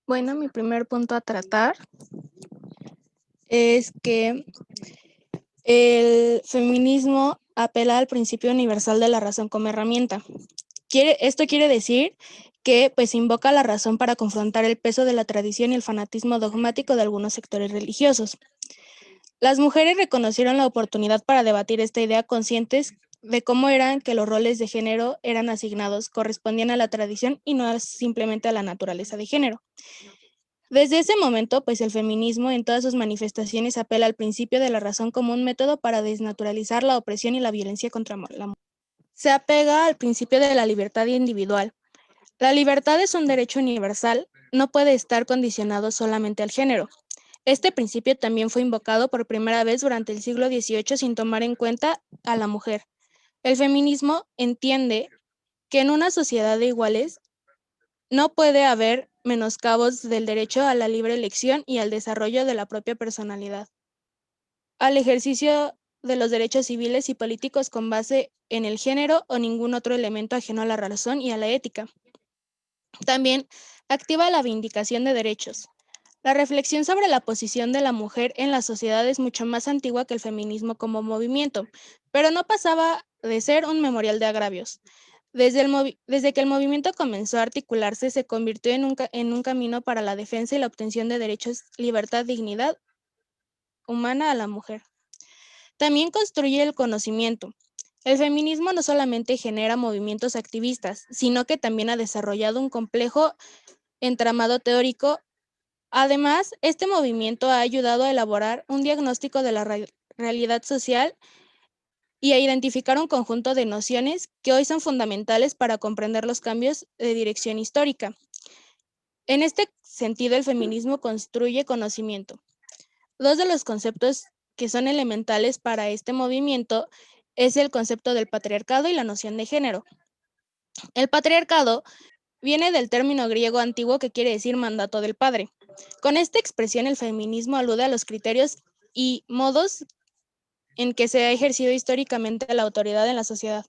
Bueno, mi primer punto a tratar es que el feminismo apela al principio universal de la razón como herramienta. Esto quiere decir que pues invoca la razón para confrontar el peso de la tradición y el fanatismo dogmático de algunos sectores religiosos. Las mujeres reconocieron la oportunidad para debatir esta idea conscientes de cómo eran que los roles de género eran asignados, correspondían a la tradición y no simplemente a la naturaleza de género. Desde ese momento, pues el feminismo en todas sus manifestaciones apela al principio de la razón como un método para desnaturalizar la opresión y la violencia contra la mujer. Se apega al principio de la libertad individual. La libertad es un derecho universal, no puede estar condicionado solamente al género. Este principio también fue invocado por primera vez durante el siglo XVIII sin tomar en cuenta a la mujer. El feminismo entiende que en una sociedad de iguales no puede haber menoscabos del derecho a la libre elección y al desarrollo de la propia personalidad, al ejercicio de los derechos civiles y políticos con base en el género o ningún otro elemento ajeno a la razón y a la ética. También activa la vindicación de derechos. La reflexión sobre la posición de la mujer en la sociedad es mucho más antigua que el feminismo como movimiento, pero no pasaba de ser un memorial de agravios. Desde que el movimiento comenzó a articularse, se convirtió en un camino para la defensa y la obtención de derechos, libertad, dignidad humana a la mujer. También construye el conocimiento. El feminismo no solamente genera movimientos activistas, sino que también ha desarrollado un complejo entramado teórico. Además, este movimiento ha ayudado a elaborar un diagnóstico de la realidad social y a identificar un conjunto de nociones que hoy son fundamentales para comprender los cambios de dirección histórica. En este sentido, el feminismo construye conocimiento. Dos de los conceptos que son elementales para este movimiento es el concepto del patriarcado y la noción de género. El patriarcado viene del término griego antiguo que quiere decir mandato del padre. Con esta expresión, el feminismo alude a los criterios y modos en que se ha ejercido históricamente la autoridad en la sociedad.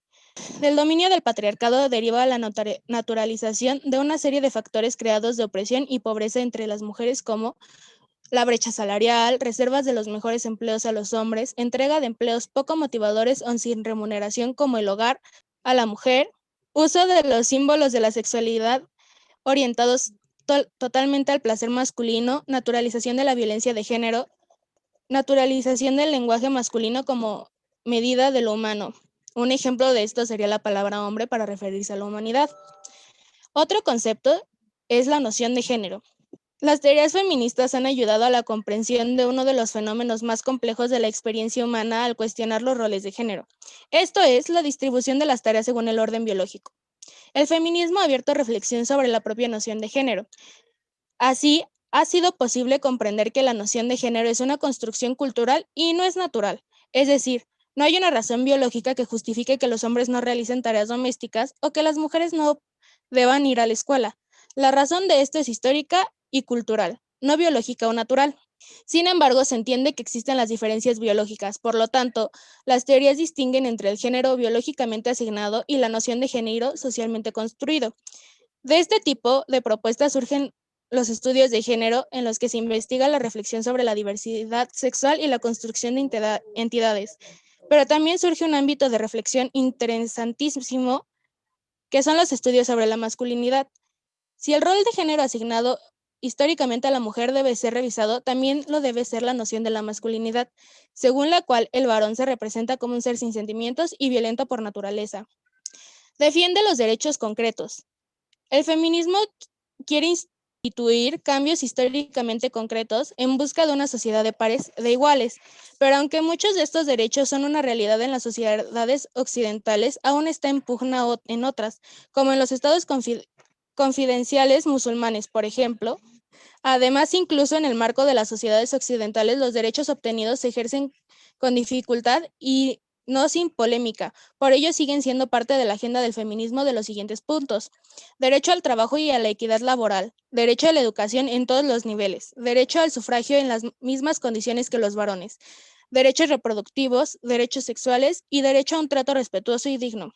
Del dominio del patriarcado deriva la naturalización de una serie de factores creados de opresión y pobreza entre las mujeres como la brecha salarial, reservas de los mejores empleos a los hombres, entrega de empleos poco motivadores o sin remuneración como el hogar a la mujer, uso de los símbolos de la sexualidad orientados totalmente al placer masculino, naturalización de la violencia de género, naturalización del lenguaje masculino como medida de lo humano. Un ejemplo de esto sería la palabra hombre para referirse a la humanidad. Otro concepto es la noción de género. Las teorías feministas han ayudado a la comprensión de uno de los fenómenos más complejos de la experiencia humana al cuestionar los roles de género. Esto es la distribución de las tareas según el orden biológico. El feminismo ha abierto reflexión sobre la propia noción de género. Así, ha sido posible comprender que la noción de género es una construcción cultural y no es natural. Es decir, no hay una razón biológica que justifique que los hombres no realicen tareas domésticas o que las mujeres no deban ir a la escuela. La razón de esto es histórica y cultural, no biológica o natural. Sin embargo, se entiende que existen las diferencias biológicas. Por lo tanto, las teorías distinguen entre el género biológicamente asignado y la noción de género socialmente construido. De este tipo de propuestas surgen los estudios de género en los que se investiga la reflexión sobre la diversidad sexual y la construcción de entidades. Pero también surge un ámbito de reflexión interesantísimo que son los estudios sobre la masculinidad. Si el rol de género asignado históricamente a la mujer debe ser revisado, también lo debe ser la noción de la masculinidad, según la cual el varón se representa como un ser sin sentimientos y violento por naturaleza. Defiende los derechos concretos. El feminismo quiere instituir cambios históricamente concretos en busca de una sociedad de pares de iguales, pero aunque muchos de estos derechos son una realidad en las sociedades occidentales, aún está en pugna en otras, como en los estados confidenciales musulmanes, por ejemplo. Además, incluso en el marco de las sociedades occidentales, los derechos obtenidos se ejercen con dificultad y no sin polémica. Por ello, siguen siendo parte de la agenda del feminismo de los siguientes puntos: derecho al trabajo y a la equidad laboral, derecho a la educación en todos los niveles, derecho al sufragio en las mismas condiciones que los varones, derechos reproductivos, derechos sexuales y derecho a un trato respetuoso y digno.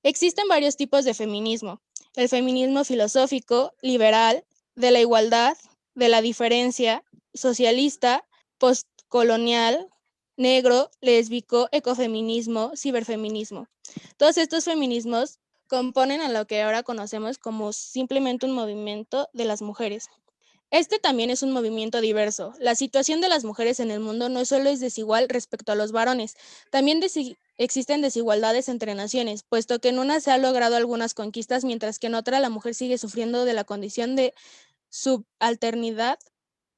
Existen varios tipos de feminismo: el feminismo filosófico, liberal, de la igualdad, de la diferencia, socialista, postcolonial, negro, lésbico, ecofeminismo, ciberfeminismo. Todos estos feminismos componen a lo que ahora conocemos como simplemente un movimiento de las mujeres. Este también es un movimiento diverso. La situación de las mujeres en el mundo no solo es desigual respecto a los varones, también existen desigualdades entre naciones, puesto que en una se han logrado algunas conquistas, mientras que en otra la mujer sigue sufriendo de la condición de subalternidad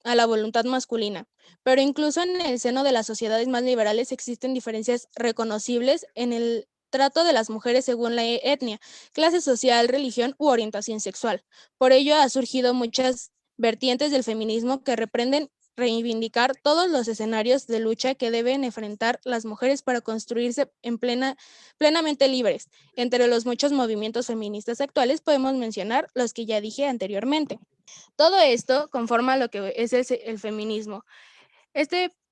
a la voluntad masculina. Pero incluso en el seno de las sociedades más liberales existen diferencias reconocibles en el trato de las mujeres según la etnia, clase social, religión u orientación sexual. Por ello ha surgido muchas vertientes del feminismo que reprenden reivindicar todos los escenarios de lucha que deben enfrentar las mujeres para construirse plenamente libres. Entre los muchos movimientos feministas actuales podemos mencionar los que ya dije anteriormente. Todo esto conforma lo que es el feminismo.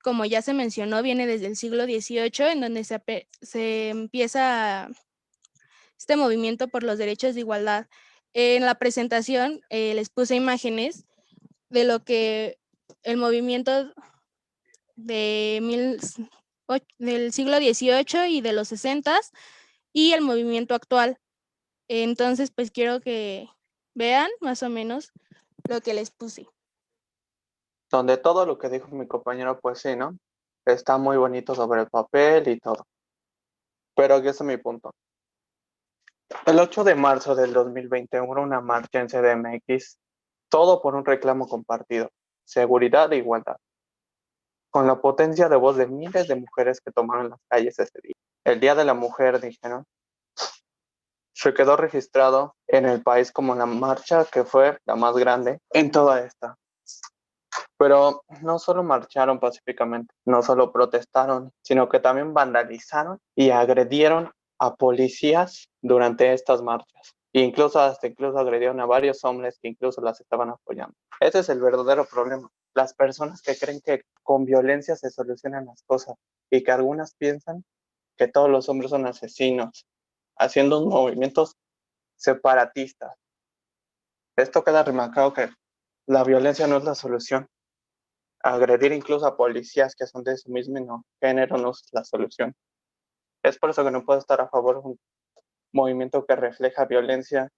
Como ya se mencionó, viene desde el siglo XVIII, en donde se empieza este movimiento por los derechos de igualdad. En la presentación les puse imágenes de lo que el movimiento del siglo XVIII y de los 60 y el movimiento actual. Entonces, pues quiero que vean más o menos lo que les puse. Donde todo lo que dijo mi compañero, pues sí, ¿no? Está muy bonito sobre el papel y todo. Pero aquí está mi punto. El 8 de marzo del 2020 hubo una marcha en CDMX, todo por un reclamo compartido, seguridad e igualdad, con la potencia de voz de miles de mujeres que tomaron las calles ese día. El Día de la Mujer, dijeron, se quedó registrado en el país como la marcha que fue la más grande en toda esta. Pero no solo marcharon pacíficamente, no solo protestaron, sino que también vandalizaron y agredieron a policías durante estas marchas. Incluso agredieron a varios hombres que incluso las estaban apoyando. Ese es el verdadero problema. Las personas que creen que con violencia se solucionan las cosas y que algunas piensan que todos los hombres son asesinos, haciendo movimientos separatistas. Esto queda remarcado que la violencia no es la solución. Agredir incluso a policías que son de su mismo género no es la solución. Es por eso que no puedo estar a favor de un movimiento que refleja violencia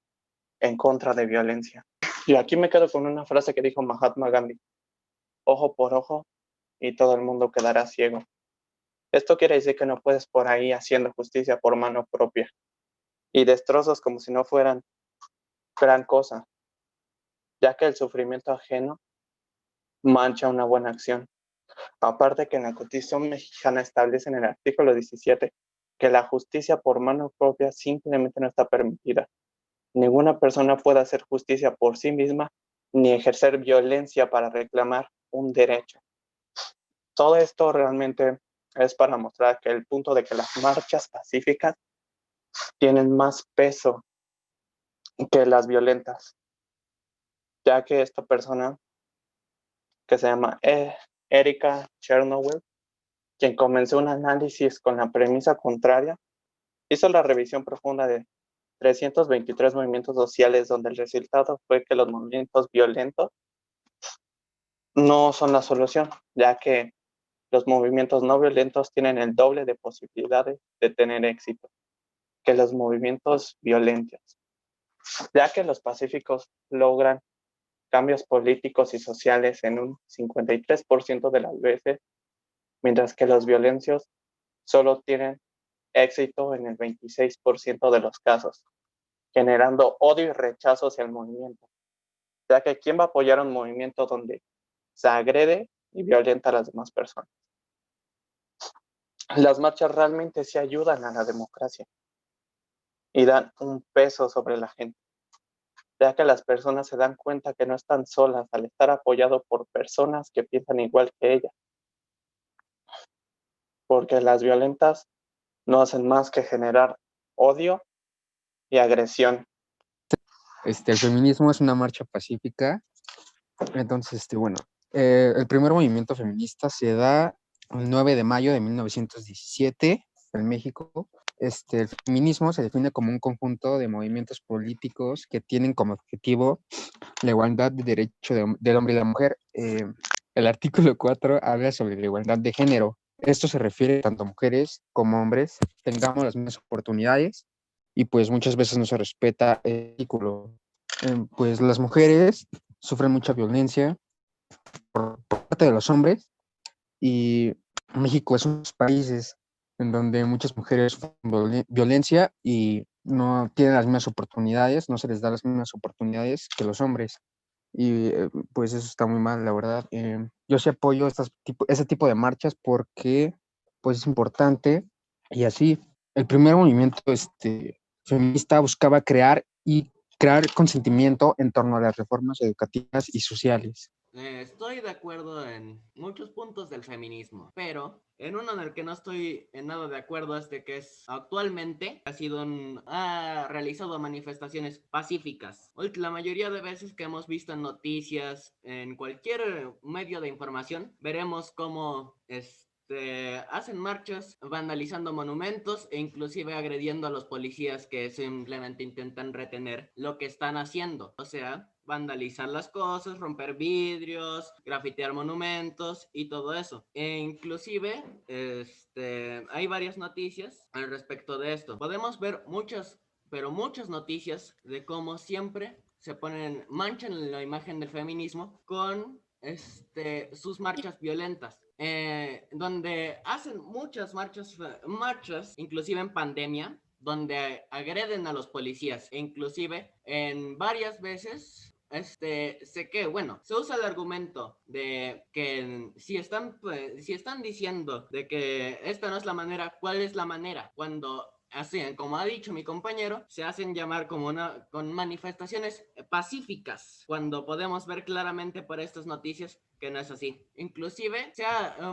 en contra de violencia. Y aquí me quedo con una frase que dijo Mahatma Gandhi: ojo por ojo y todo el mundo quedará ciego. Esto quiere decir que no puedes por ahí haciendo justicia por mano propia y destrozos como si no fueran gran cosa, ya que el sufrimiento ajeno mancha una buena acción. Aparte que en la Constitución mexicana establece en el artículo 17 que la justicia por mano propia simplemente no está permitida. Ninguna persona puede hacer justicia por sí misma ni ejercer violencia para reclamar un derecho. Todo esto realmente es para mostrar que el punto de que las marchas pacíficas tienen más peso que las violentas, ya que esta persona que se llama Erika Chernobyl, quien comenzó un análisis con la premisa contraria, hizo la revisión profunda de 323 movimientos sociales, donde el resultado fue que los movimientos violentos no son la solución, ya que los movimientos no violentos tienen el doble de posibilidades de tener éxito que los movimientos violentos, ya que los pacíficos logran cambios políticos y sociales en un 53% de las veces, mientras que los violentos solo tienen éxito en el 26% de los casos, generando odio y rechazo hacia el movimiento, ya que ¿quién va a apoyar un movimiento donde se agrede y violenta a las demás personas? Las marchas realmente sí ayudan a la democracia y dan un peso sobre la gente, ya que las personas se dan cuenta que no están solas al estar apoyado por personas que piensan igual que ellas, porque las violentas no hacen más que generar odio y agresión. El feminismo es una marcha pacífica. Entonces, bueno, el primer movimiento feminista se da el 9 de mayo de 1917 en México. El feminismo se define como un conjunto de movimientos políticos que tienen como objetivo la igualdad de derecho del hombre y la mujer. El artículo 4 habla sobre la igualdad de género. Esto se refiere tanto a mujeres como hombres tengamos las mismas oportunidades y pues muchas veces no se respeta el artículo. Pues las mujeres sufren mucha violencia por parte de los hombres y México es uno de los países en donde muchas mujeres sufren violencia y no tienen las mismas oportunidades, no se les da las mismas oportunidades que los hombres. Y pues eso está muy mal, la verdad. Yo sí apoyo ese tipo de marchas porque pues es importante y así. El primer movimiento feminista buscaba crear consentimiento en torno a las reformas educativas y sociales. Estoy de acuerdo en muchos puntos del feminismo, pero en uno en el que no estoy en nada de acuerdo es de que actualmente ha realizado manifestaciones pacíficas. La mayoría de veces que hemos visto en noticias, en cualquier medio de información, veremos cómo hacen marchas vandalizando monumentos e inclusive agrediendo a los policías que simplemente intentan retener lo que están haciendo. O sea, vandalizar las cosas, romper vidrios, grafitear monumentos y todo eso. E inclusive, hay varias noticias al respecto de esto. Podemos ver muchas noticias de cómo siempre manchan la imagen del feminismo con sus marchas violentas. Donde hacen muchas marchas, inclusive en pandemia, donde agreden a los policías, e inclusive en varias veces se usa el argumento de que si están diciendo de que esta no es la manera, ¿cuál es la manera? Cuando así, como ha dicho mi compañero, se hacen llamar con manifestaciones pacíficas, cuando podemos ver claramente por estas noticias que no es así. Inclusive,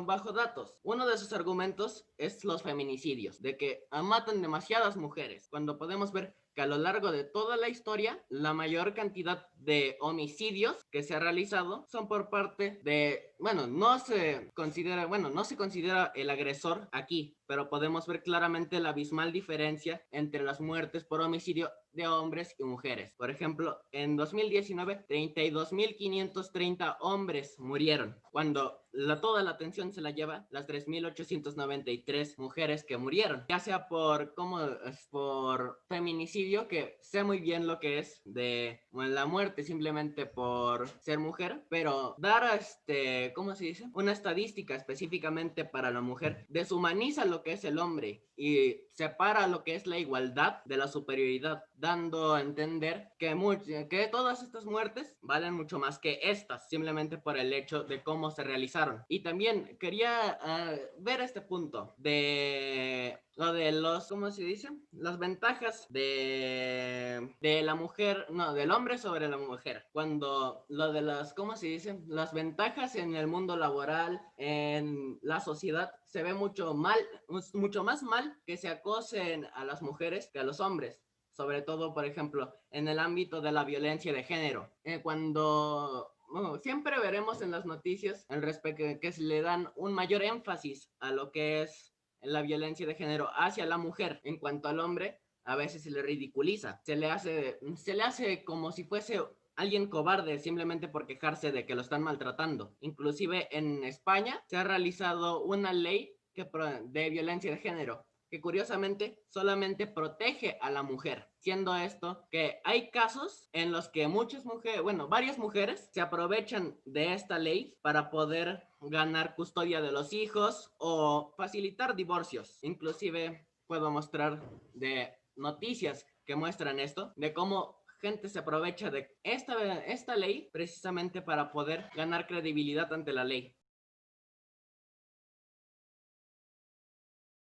bajo datos, uno de sus argumentos es los feminicidios, de que matan demasiadas mujeres, cuando podemos ver que a lo largo de toda la historia, la mayor cantidad de homicidios que se ha realizado son por parte de, no se considera el agresor aquí, pero podemos ver claramente la abismal diferencia entre las muertes por homicidio de hombres y mujeres. Por ejemplo, en 2019, 32.530 hombres murieron, cuando toda la atención se la lleva las 3.893 mujeres que murieron, ya sea por feminicidio, que sé muy bien lo que es de la muerte simplemente por ser mujer, pero dar ¿cómo se dice? Una estadística específicamente para la mujer deshumaniza lo que es el hombre y separa lo que es la igualdad de la superioridad, dando a entender que todas estas muertes valen mucho más que estas, simplemente por el hecho de cómo se realizaron. Y también quería ver este punto de lo de ¿cómo se dice? Las ventajas de la mujer, no, del hombre sobre la mujer. Cuando lo de ¿cómo se dice? Las ventajas en el mundo laboral, en la sociedad, se ve mucho más mal que se acosen a las mujeres que a los hombres. Sobre todo, por ejemplo, en el ámbito de la violencia de género. Siempre veremos en las noticias al respecto que se le dan un mayor énfasis a lo que es la violencia de género hacia la mujer. En cuanto al hombre, a veces se le ridiculiza, se le hace como si fuese alguien cobarde simplemente por quejarse de que lo están maltratando. Inclusive en España se ha realizado una ley de violencia de género que curiosamente solamente protege a la mujer, siendo esto que hay casos en los que varias mujeres se aprovechan de esta ley para poder ganar custodia de los hijos o facilitar divorcios. Inclusive puedo mostrar de noticias que muestran esto, de cómo gente se aprovecha de esta ley precisamente para poder ganar credibilidad ante la ley.